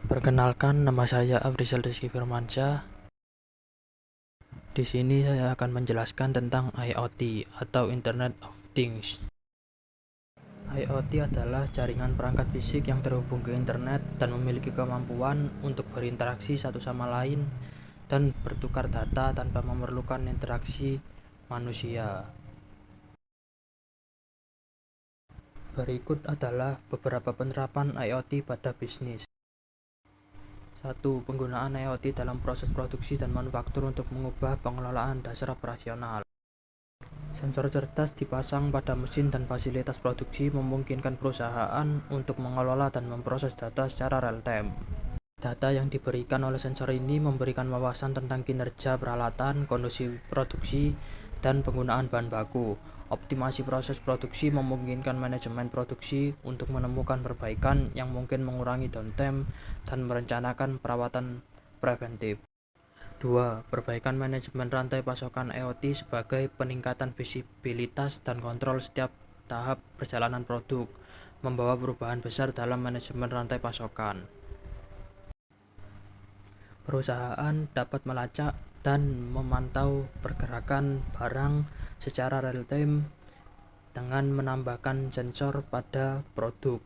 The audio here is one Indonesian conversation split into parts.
Perkenalkan, nama saya Afrizal Rizky Firmansyah. Di sini saya akan menjelaskan tentang IoT atau Internet of Things. IoT adalah jaringan perangkat fisik yang terhubung ke internet dan memiliki kemampuan untuk berinteraksi satu sama lain dan bertukar data tanpa memerlukan interaksi manusia. Berikut adalah beberapa penerapan IoT pada bisnis. 1. Penggunaan IoT dalam proses produksi dan manufaktur untuk mengubah pengelolaan dasar operasional. Sensor cerdas dipasang pada mesin dan fasilitas produksi memungkinkan perusahaan untuk mengelola dan memproses data secara real-time. Data yang diberikan oleh sensor ini memberikan wawasan tentang kinerja peralatan, kondisi produksi, dan penggunaan bahan baku. Optimasi proses produksi memungkinkan manajemen produksi untuk menemukan perbaikan yang mungkin mengurangi downtime dan merencanakan perawatan preventif. 2. Perbaikan manajemen rantai pasokan IoT sebagai peningkatan visibilitas dan kontrol setiap tahap perjalanan produk, membawa perubahan besar dalam manajemen rantai pasokan. Perusahaan dapat melacak dan memantau pergerakan barang secara real-time dengan menambahkan sensor pada produk,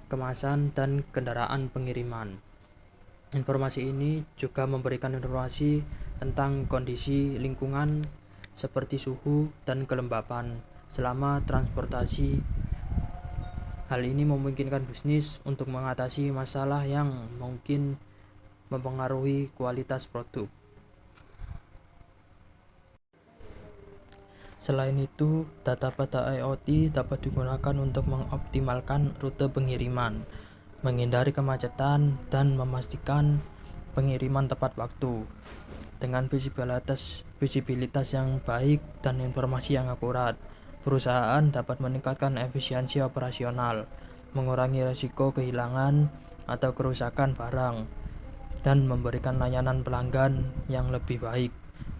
kemasan, dan kendaraan pengiriman. Informasi ini juga memberikan informasi tentang kondisi lingkungan seperti suhu dan kelembapan selama transportasi. Hal ini memungkinkan bisnis untuk mengatasi masalah yang mungkin mempengaruhi kualitas produk. Selain itu, data pada IoT dapat digunakan untuk mengoptimalkan rute pengiriman, menghindari kemacetan, dan memastikan pengiriman tepat waktu. Dengan visibilitas yang baik dan informasi yang akurat, perusahaan dapat meningkatkan efisiensi operasional, mengurangi risiko kehilangan atau kerusakan barang, dan memberikan layanan pelanggan yang lebih baik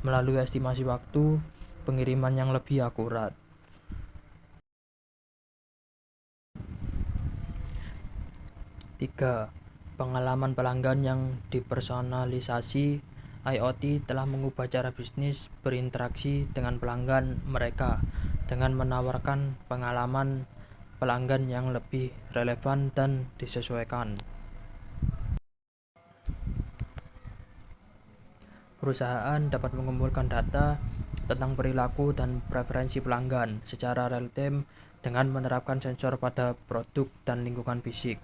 melalui estimasi waktu pengiriman yang lebih akurat. 3. Pengalaman pelanggan yang dipersonalisasi. IoT telah mengubah cara bisnis berinteraksi dengan pelanggan mereka dengan menawarkan pengalaman pelanggan yang lebih relevan dan disesuaikan. Perusahaan dapat mengumpulkan data tentang perilaku dan preferensi pelanggan secara real-time dengan menerapkan sensor pada produk dan lingkungan fisik.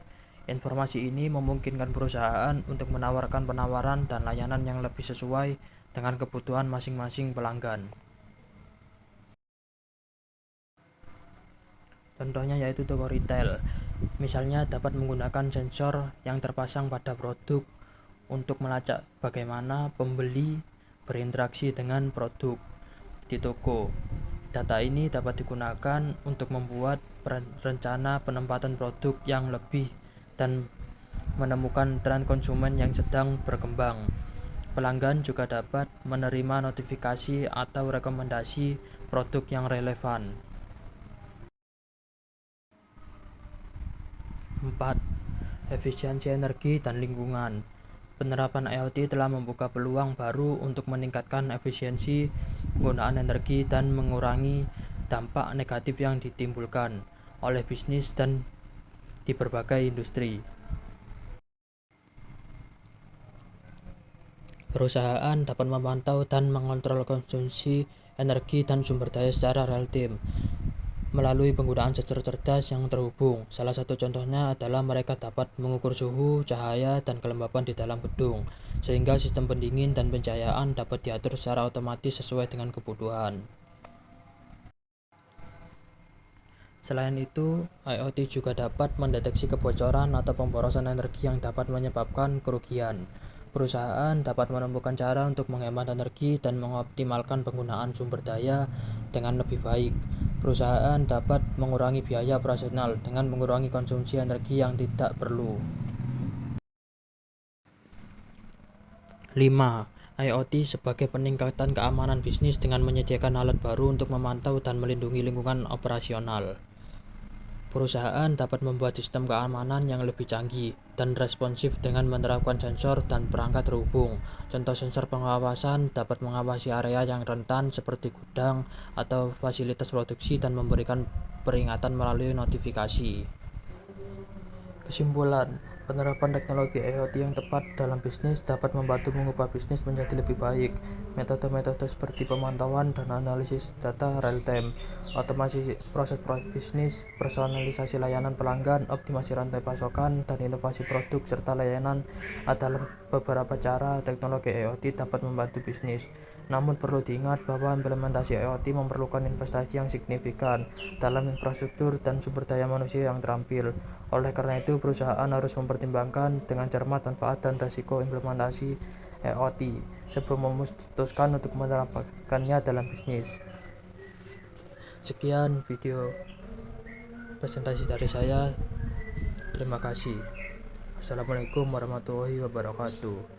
Informasi ini memungkinkan perusahaan untuk menawarkan penawaran dan layanan yang lebih sesuai dengan kebutuhan masing-masing pelanggan. Contohnya yaitu toko retail, misalnya dapat menggunakan sensor yang terpasang pada produk untuk melacak bagaimana pembeli berinteraksi dengan produk di toko. Data ini dapat digunakan untuk membuat rencana penempatan produk yang lebih dan menemukan tren konsumen yang sedang berkembang. Pelanggan juga dapat menerima notifikasi atau rekomendasi produk yang relevan. 4. Efisiensi energi dan lingkungan. Penerapan IoT telah membuka peluang baru untuk meningkatkan efisiensi penggunaan energi dan mengurangi dampak negatif yang ditimbulkan oleh bisnis dan di berbagai industri. Perusahaan dapat memantau dan mengontrol konsumsi energi dan sumber daya secara real-time melalui penggunaan sensor cerdas yang terhubung. Salah satu contohnya adalah mereka dapat mengukur suhu, cahaya, dan kelembapan di dalam gedung, sehingga sistem pendingin dan pencahayaan dapat diatur secara otomatis sesuai dengan kebutuhan. Selain itu, IoT juga dapat mendeteksi kebocoran atau pemborosan energi yang dapat menyebabkan kerugian. Perusahaan dapat menemukan cara untuk menghemat energi dan mengoptimalkan penggunaan sumber daya dengan lebih baik. Perusahaan dapat mengurangi biaya operasional dengan mengurangi konsumsi energi yang tidak perlu. 5. IoT sebagai peningkatan keamanan bisnis dengan menyediakan alat baru untuk memantau dan melindungi lingkungan operasional. Perusahaan dapat membuat sistem keamanan yang lebih canggih dan responsif dengan menerapkan sensor dan perangkat terhubung. Contoh sensor pengawasan dapat mengawasi area yang rentan seperti gudang atau fasilitas produksi dan memberikan peringatan melalui notifikasi. Kesimpulan, penerapan teknologi IoT yang tepat dalam bisnis dapat membantu mengubah bisnis menjadi lebih baik. Metode-metode seperti pemantauan dan analisis data real-time, otomasi proses bisnis, personalisasi layanan pelanggan, optimasi rantai pasokan, dan inovasi produk serta layanan adalah beberapa cara teknologi IoT dapat membantu bisnis. Namun perlu diingat bahwa implementasi IoT memerlukan investasi yang signifikan dalam infrastruktur dan sumber daya manusia yang terampil. Oleh karena itu, perusahaan harus mempertimbangkan dengan cermat manfaat dan risiko implementasi IoT sebelum memutuskan untuk menerapkannya dalam bisnis. Sekian video presentasi dari saya. Terima kasih. Assalamualaikum warahmatullahi wabarakatuh.